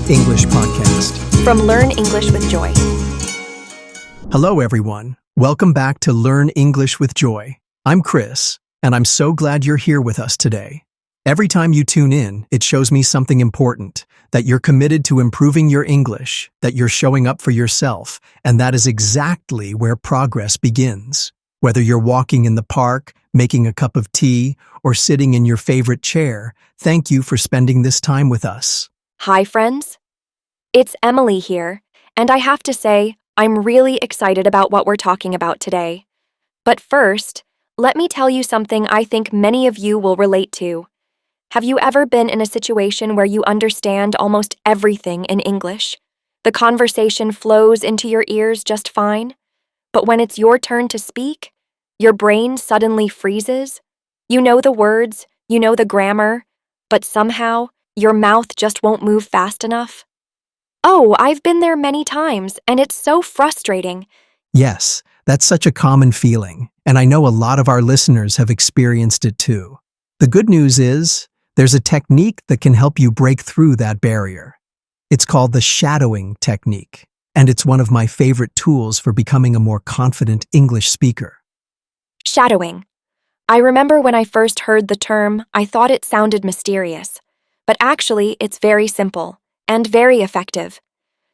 English podcast. From Learn English with Joy. Hello, everyone. Welcome back to Learn English with Joy. I'm Chris, and I'm so glad you're here with us today. Every time you tune in, it shows me something important, that you're committed to improving your English, that you're showing up for yourself, and that is exactly where progress begins. Whether you're walking in the park, making a cup of tea, or sitting in your favorite chair, thank you for spending this time with us. Hi, friends. It's Emily here, and I have to say, I'm really excited about what we're talking about today. But first, let me tell you something I think many of you will relate to. Have you ever been in a situation where you understand almost everything in English? The conversation flows into your ears just fine, but when it's your turn to speak, your brain suddenly freezes? You know the words, you know the grammar, but somehow your mouth just won't move fast enough? Oh, I've been there many times, and it's so frustrating. Yes, that's such a common feeling, and I know a lot of our listeners have experienced it too. The good news is, there's a technique that can help you break through that barrier. It's called the shadowing technique, and it's one of my favorite tools for becoming a more confident English speaker. Shadowing. I remember when I first heard the term, I thought it sounded mysterious. But actually, it's very simple and very effective.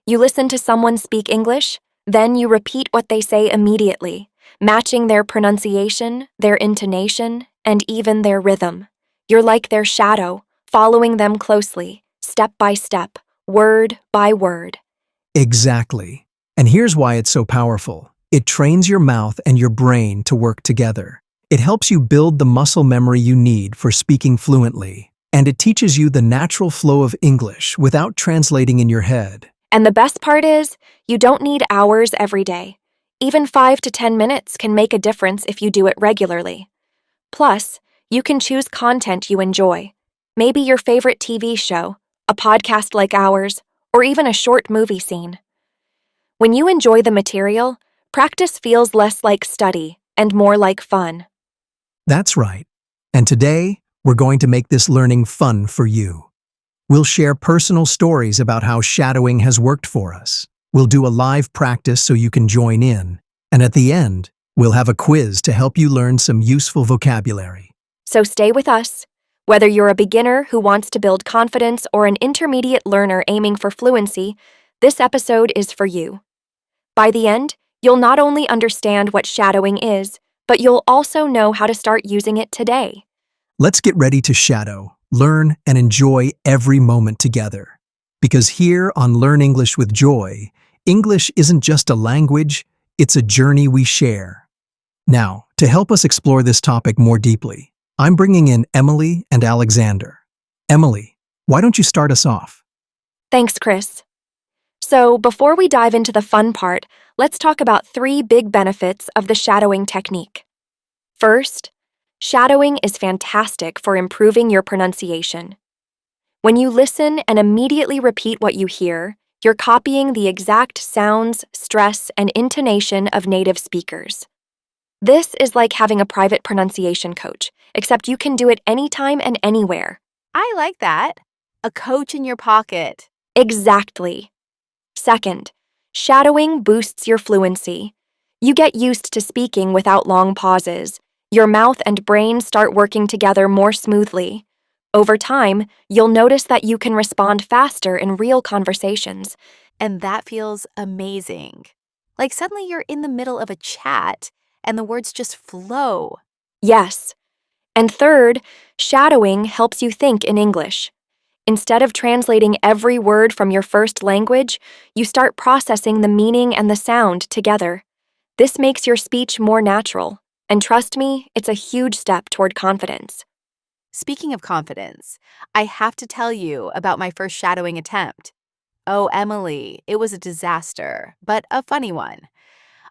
You listen to someone speak English, then you repeat what they say immediately, matching their pronunciation, their intonation, and even their rhythm. You're like their shadow, following them closely, step by step, word by word. Exactly. And here's why it's so powerful. It trains your mouth and your brain to work together. It helps you build the muscle memory you need for speaking fluently. And it teaches you the natural flow of English without translating in your head. And the best part is, you don't need hours every day. Even 5 to 10 minutes can make a difference if you do it regularly. Plus, you can choose content you enjoy. Maybe your favorite TV show, a podcast like ours, or even a short movie scene. When you enjoy the material, practice feels less like study and more like fun. That's right. And today, we're going to make this learning fun for you. We'll share personal stories about how shadowing has worked for us. We'll do a live practice so you can join in. And at the end, we'll have a quiz to help you learn some useful vocabulary. So stay with us. Whether you're a beginner who wants to build confidence or an intermediate learner aiming for fluency, this episode is for you. By the end, you'll not only understand what shadowing is, but you'll also know how to start using it today. Let's get ready to shadow, learn, and enjoy every moment together. Because here on Learn English with Joy, English isn't just a language, it's a journey we share. Now, to help us explore this topic more deeply, I'm bringing in Emily and Alexander. Emily, why don't you start us off? Thanks, Chris. So, before we dive into the fun part, let's talk about 3 big benefits of the shadowing technique. First, shadowing is fantastic for improving your pronunciation. When you listen and immediately repeat what you hear, you're copying the exact sounds, stress, and intonation of native speakers. This is like having a private pronunciation coach, except you can do it anytime and anywhere. I like that. A coach in your pocket. Exactly. Second, shadowing boosts your fluency. You get used to speaking without long pauses. Your mouth and brain start working together more smoothly. Over time, you'll notice that you can respond faster in real conversations. And that feels amazing. Like suddenly you're in the middle of a chat and the words just flow. Yes. And third, shadowing helps you think in English. Instead of translating every word from your first language, you start processing the meaning and the sound together. This makes your speech more natural. And trust me, it's a huge step toward confidence. Speaking of confidence, I have to tell you about my first shadowing attempt. Oh, Emily, it was a disaster, but a funny one.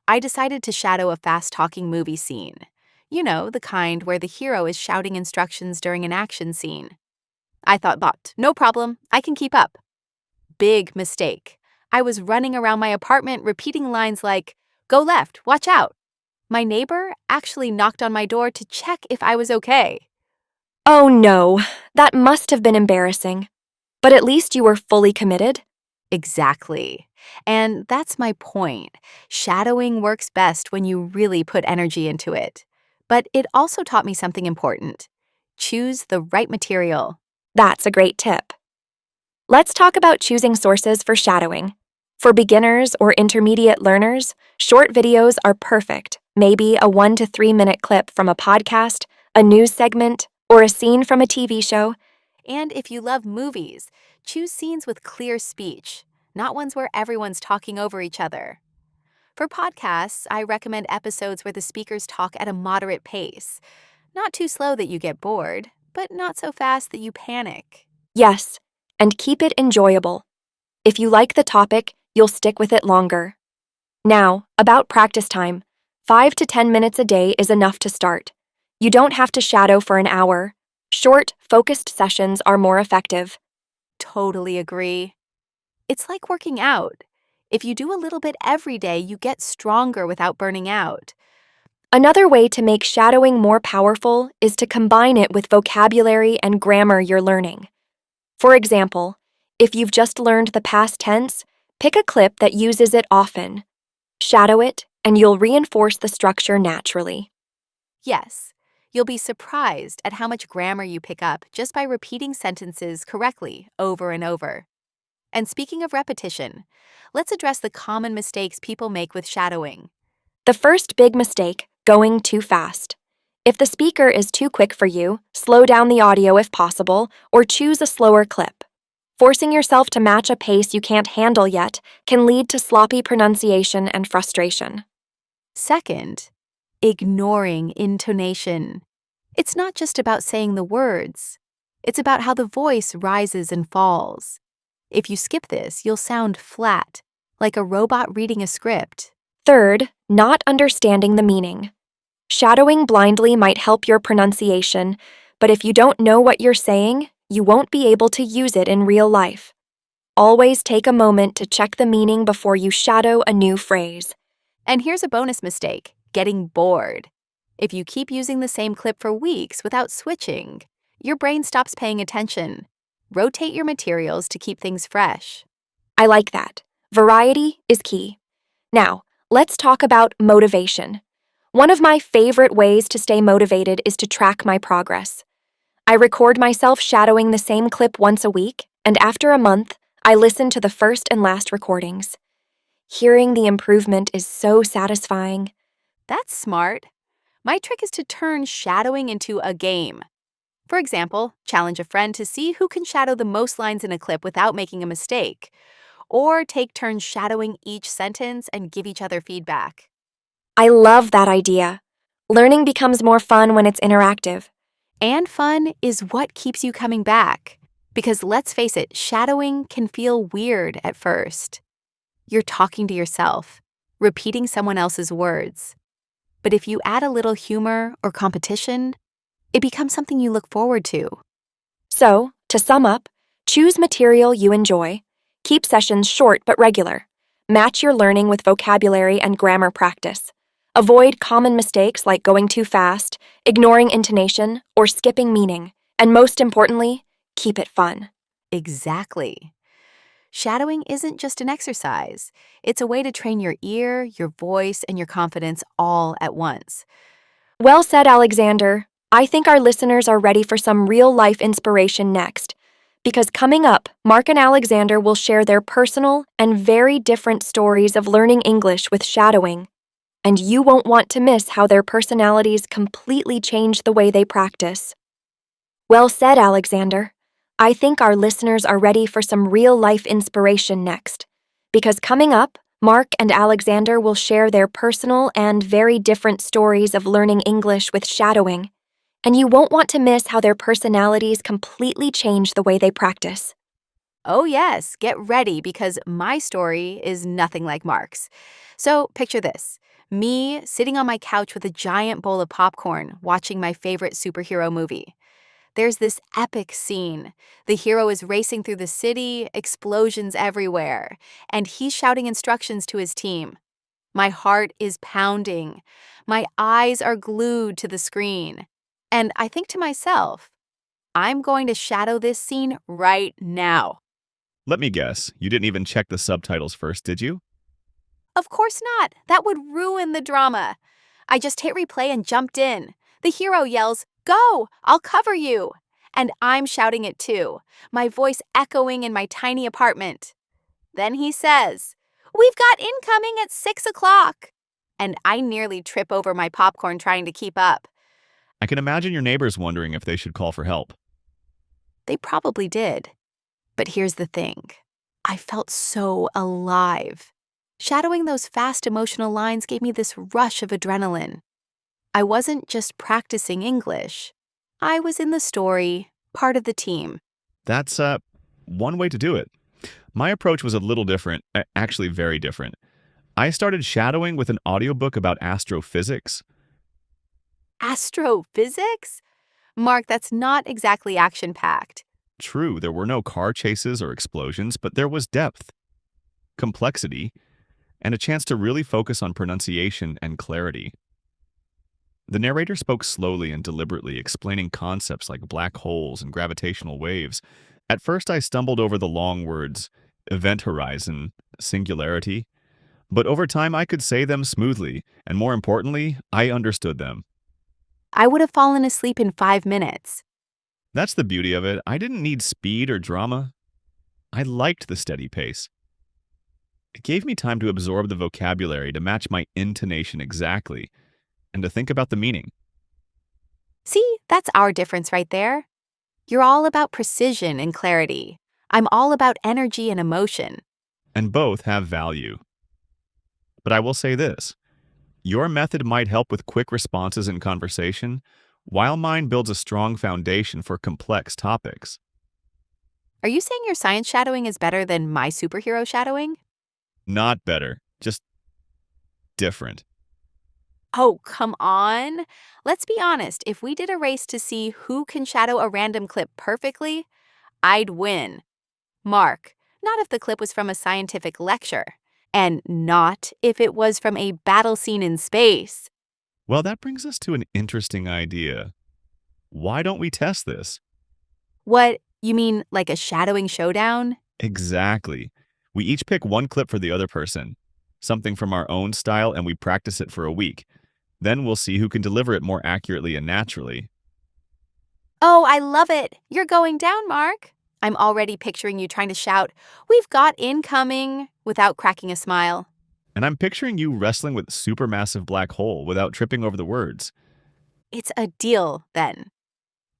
I decided to shadow a fast-talking movie scene. You know, the kind where the hero is shouting instructions during an action scene. I thought, no problem, I can keep up. Big mistake. I was running around my apartment repeating lines like, "Go left, watch out." My neighbor actually knocked on my door to check if I was okay. Oh no, that must have been embarrassing. But at least you were fully committed. Exactly. And that's my point. Shadowing works best when you really put energy into it. But it also taught me something important. Choose the right material. That's a great tip. Let's talk about choosing sources for shadowing. For beginners or intermediate learners, short videos are perfect. Maybe a 1 to 3 minute clip from a podcast, a news segment, or a scene from a TV show. And if you love movies, choose scenes with clear speech, not ones where everyone's talking over each other. For podcasts, I recommend episodes where the speakers talk at a moderate pace. Not too slow that you get bored, but not so fast that you panic. Yes, and keep it enjoyable. If you like the topic, you'll stick with it longer. Now, about practice time. 5 to 10 minutes a day is enough to start. You don't have to shadow for an hour. Short, focused sessions are more effective. Totally agree. It's like working out. If you do a little bit every day, you get stronger without burning out. Another way to make shadowing more powerful is to combine it with vocabulary and grammar you're learning. For example, if you've just learned the past tense, pick a clip that uses it often. Shadow it, and you'll reinforce the structure naturally. Yes, you'll be surprised at how much grammar you pick up just by repeating sentences correctly over and over. And speaking of repetition, let's address the common mistakes people make with shadowing. The first big mistake, going too fast. If the speaker is too quick for you, slow down the audio if possible, or choose a slower clip. Forcing yourself to match a pace you can't handle yet can lead to sloppy pronunciation and frustration. Second, ignoring intonation. It's not just about saying the words, it's about how the voice rises and falls. If you skip this, you'll sound flat, like a robot reading a script. Third, not understanding the meaning. Shadowing blindly might help your pronunciation, but if you don't know what you're saying, you won't be able to use it in real life. Always take a moment to check the meaning before you shadow a new phrase. And here's a bonus mistake, getting bored. If you keep using the same clip for weeks without switching, your brain stops paying attention. Rotate your materials to keep things fresh. I like that. Variety is key. Now, let's talk about motivation. One of my favorite ways to stay motivated is to track my progress. I record myself shadowing the same clip once a week, and after a month, I listen to the first and last recordings. Hearing the improvement is so satisfying. That's smart. My trick is to turn shadowing into a game. For example, challenge a friend to see who can shadow the most lines in a clip without making a mistake. Or take turns shadowing each sentence and give each other feedback. I love that idea. Learning becomes more fun when it's interactive. And fun is what keeps you coming back. Because let's face it, shadowing can feel weird at first. You're talking to yourself, repeating someone else's words. But if you add a little humor or competition, it becomes something you look forward to. So, to sum up, choose material you enjoy, keep sessions short but regular, match your learning with vocabulary and grammar practice, avoid common mistakes like going too fast, ignoring intonation, or skipping meaning, and most importantly, keep it fun. Exactly. Shadowing isn't just an exercise. It's a way to train your ear, your voice, and your confidence all at once. Well said, Alexander. I think our listeners are ready for some real-life inspiration next. Because coming up, Mark and Alexander will share their personal and very different stories of learning English with shadowing. And you won't want to miss how their personalities completely change the way they practice. Well said, Alexander. I think our listeners are ready for some real-life inspiration next. Because coming up, Mark and Alexander will share their personal and very different stories of learning English with shadowing. And you won't want to miss how their personalities completely change the way they practice. Oh yes, get ready because my story is nothing like Mark's. So picture this. Me sitting on my couch with a giant bowl of popcorn watching my favorite superhero movie. There's this epic scene. The hero is racing through the city, explosions everywhere, and he's shouting instructions to his team. My heart is pounding. My eyes are glued to the screen. And I think to myself, I'm going to shadow this scene right now. Let me guess, you didn't even check the subtitles first, did you? Of course not. That would ruin the drama. I just hit replay and jumped in. The hero yells, "Go! I'll cover you!" And I'm shouting it too, my voice echoing in my tiny apartment. Then he says, "We've got incoming at 6 o'clock." And I nearly trip over my popcorn trying to keep up. I can imagine your neighbors wondering if they should call for help. They probably did. But here's the thing. I felt so alive. Shadowing those fast emotional lines gave me this rush of adrenaline. I wasn't just practicing English. I was in the story, part of the team. That's one way to do it. My approach was a little different, actually very different. I started shadowing with an audiobook about astrophysics. Astrophysics? Mark, that's not exactly action-packed. True, there were no car chases or explosions, but there was depth, complexity, and a chance to really focus on pronunciation and clarity. The narrator spoke slowly and deliberately, explaining concepts like black holes and gravitational waves. At first, I stumbled over the long words, event horizon, singularity, but over time I could say them smoothly, and more importantly, I understood them. I would have fallen asleep in 5 minutes. That's the beauty of it. I didn't need speed or drama. I liked the steady pace. It gave me time to absorb the vocabulary, to match my intonation exactly, and to think about the meaning. See, that's our difference right there. You're all about precision and clarity. I'm all about energy and emotion. And both have value. But I will say this. Your method might help with quick responses in conversation, while mine builds a strong foundation for complex topics. Are you saying your science shadowing is better than my superhero shadowing? Not better, just different. Oh, come on. Let's be honest, if we did a race to see who can shadow a random clip perfectly, I'd win. Mark, not if the clip was from a scientific lecture, and not if it was from a battle scene in space. Well, that brings us to an interesting idea. Why don't we test this? What, you mean like a shadowing showdown? Exactly. We each pick one clip for the other person, something from our own style, and we practice it for a week. Then we'll see who can deliver it more accurately and naturally. Oh, I love it. You're going down, Mark. I'm already picturing you trying to shout, "We've got incoming," without cracking a smile. And I'm picturing you wrestling with supermassive black hole without tripping over the words. It's a deal, then.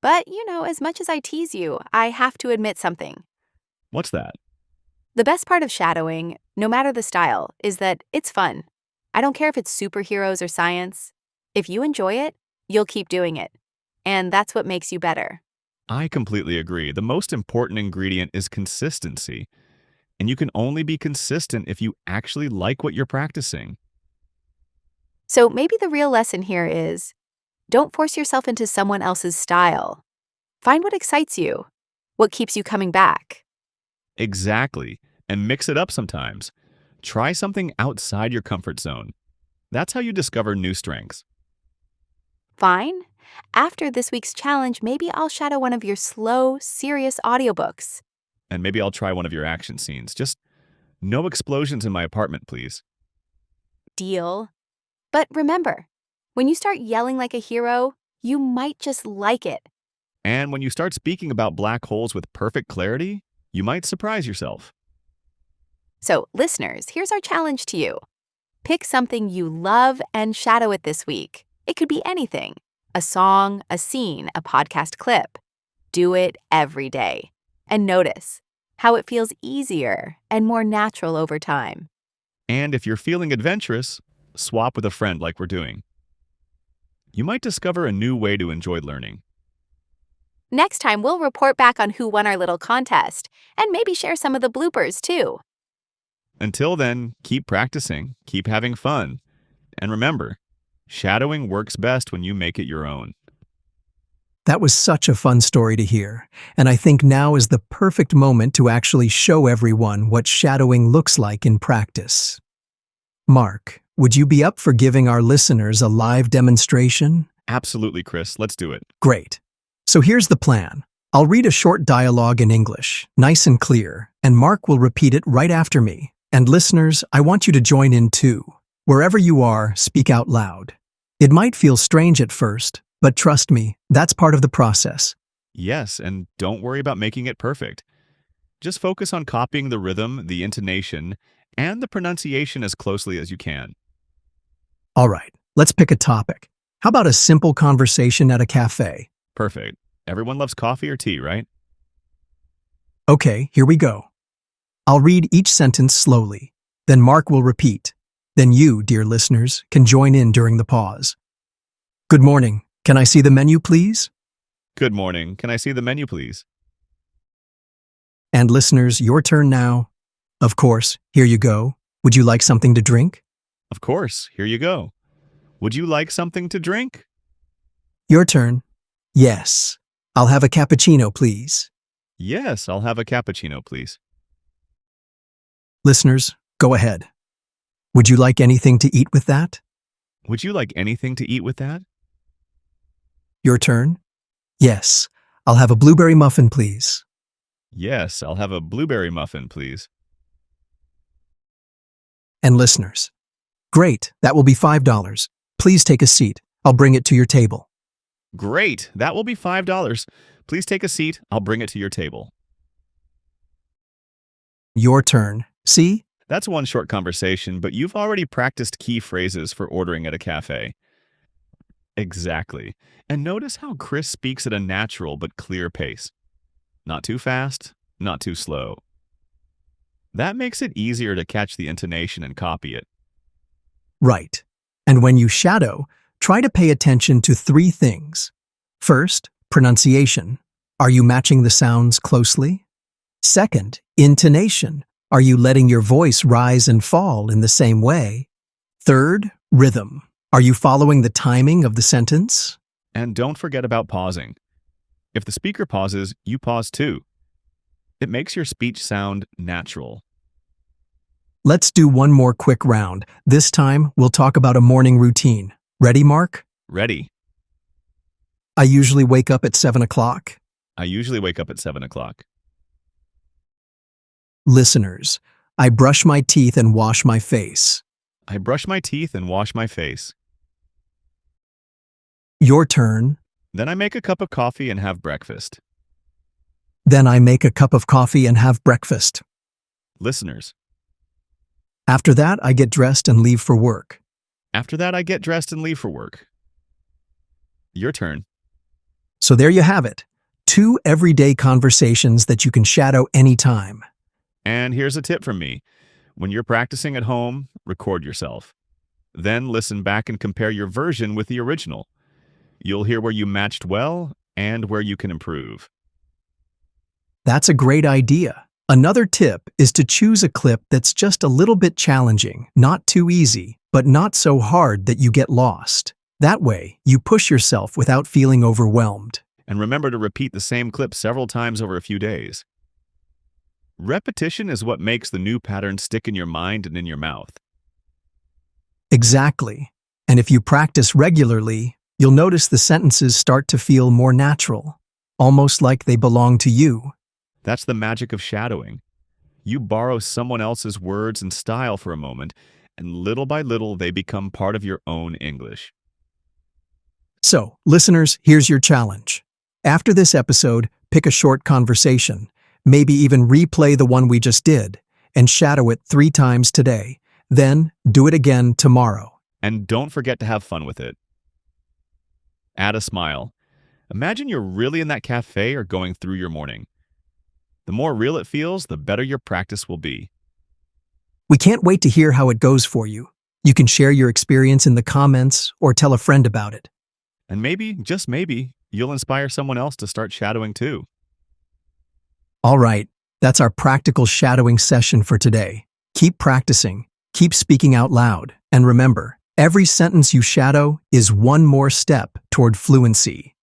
But, as much as I tease you, I have to admit something. What's that? The best part of shadowing, no matter the style, is that it's fun. I don't care if it's superheroes or science. If you enjoy it, you'll keep doing it. And that's what makes you better. I completely agree. The most important ingredient is consistency. And you can only be consistent if you actually like what you're practicing. So maybe the real lesson here is, don't force yourself into someone else's style. Find what excites you, what keeps you coming back. Exactly. And mix it up sometimes. Try something outside your comfort zone. That's how you discover new strengths. Fine. After this week's challenge, maybe I'll shadow one of your slow, serious audiobooks. And maybe I'll try one of your action scenes. Just no explosions in my apartment, please. Deal. But remember, when you start yelling like a hero, you might just like it. And when you start speaking about black holes with perfect clarity, you might surprise yourself. So, listeners, here's our challenge to you. Pick something you love and shadow it this week. It could be anything. A song, a scene, a podcast clip. Do it every day. And notice how it feels easier and more natural over time. And if you're feeling adventurous, swap with a friend like we're doing. You might discover a new way to enjoy learning. Next time, we'll report back on who won our little contest and maybe share some of the bloopers too. Until then, keep practicing, keep having fun. And remember, shadowing works best when you make it your own. That was such a fun story to hear, and I think now is the perfect moment to actually show everyone what shadowing looks like in practice. Mark, would you be up for giving our listeners a live demonstration? Absolutely, Chris. Let's do it. Great. So here's the plan. I'll read a short dialogue in English, nice and clear, and Mark will repeat it right after me. And listeners, I want you to join in too. Wherever you are, speak out loud. It might feel strange at first, but trust me, that's part of the process. Yes, and don't worry about making it perfect. Just focus on copying the rhythm, the intonation, and the pronunciation as closely as you can. All right, let's pick a topic. How about a simple conversation at a cafe? Perfect. Everyone loves coffee or tea, right? Okay, here we go. I'll read each sentence slowly. Then Mark will repeat. Then you, dear listeners, can join in during the pause. Good morning. Can I see the menu, please? Good morning. Can I see the menu, please? And listeners, your turn now. Of course, here you go. Would you like something to drink? Of course. Here you go. Would you like something to drink? Your turn. Yes. I'll have a cappuccino, please. Yes, I'll have a cappuccino, please. Listeners, go ahead. Would you like anything to eat with that? Would you like anything to eat with that? Your turn. Yes. I'll have a blueberry muffin, please. Yes, I'll have a blueberry muffin, please. And listeners, great, that will be $5. Please take a seat. I'll bring it to your table. Great, that will be $5. Please take a seat. I'll bring it to your table. Your turn. See? That's one short conversation, but you've already practiced key phrases for ordering at a cafe. Exactly. And notice how Chris speaks at a natural but clear pace. Not too fast, not too slow. That makes it easier to catch the intonation and copy it. Right. And when you shadow, try to pay attention to 3 things. First, pronunciation. Are you matching the sounds closely? Second, intonation. Are you letting your voice rise and fall in the same way? Third, rhythm. Are you following the timing of the sentence? And don't forget about pausing. If the speaker pauses, you pause too. It makes your speech sound natural. Let's do one more quick round. This time, we'll talk about a morning routine. Ready, Mark? Ready. I usually wake up at 7 o'clock. I usually wake up at 7 o'clock. Listeners, I brush my teeth and wash my face. I brush my teeth and wash my face. Your turn. Then I make a cup of coffee and have breakfast. Then I make a cup of coffee and have breakfast. Listeners. After that, I get dressed and leave for work. After that, I get dressed and leave for work. Your turn. So there you have it. 2 everyday conversations that you can shadow anytime. And here's a tip from me. When you're practicing at home, record yourself. Then listen back and compare your version with the original. You'll hear where you matched well and where you can improve. That's a great idea. Another tip is to choose a clip that's just a little bit challenging, not too easy, but not so hard that you get lost. That way, you push yourself without feeling overwhelmed. And remember to repeat the same clip several times over a few days. Repetition is what makes the new pattern stick in your mind and in your mouth. Exactly. And if you practice regularly, you'll notice the sentences start to feel more natural, almost like they belong to you. That's the magic of shadowing. You borrow someone else's words and style for a moment, and little by little they become part of your own English. So, listeners, here's your challenge. After this episode, pick a short conversation, maybe even replay the one we just did, and shadow it 3 times today. Then, do it again tomorrow. And don't forget to have fun with it. Add a smile. Imagine you're really in that cafe or going through your morning. The more real it feels, the better your practice will be. We can't wait to hear how it goes for you. You can share your experience in the comments or tell a friend about it. And maybe, just maybe, you'll inspire someone else to start shadowing too. All right, that's our practical shadowing session for today. Keep practicing, keep speaking out loud, and remember, every sentence you shadow is one more step toward fluency.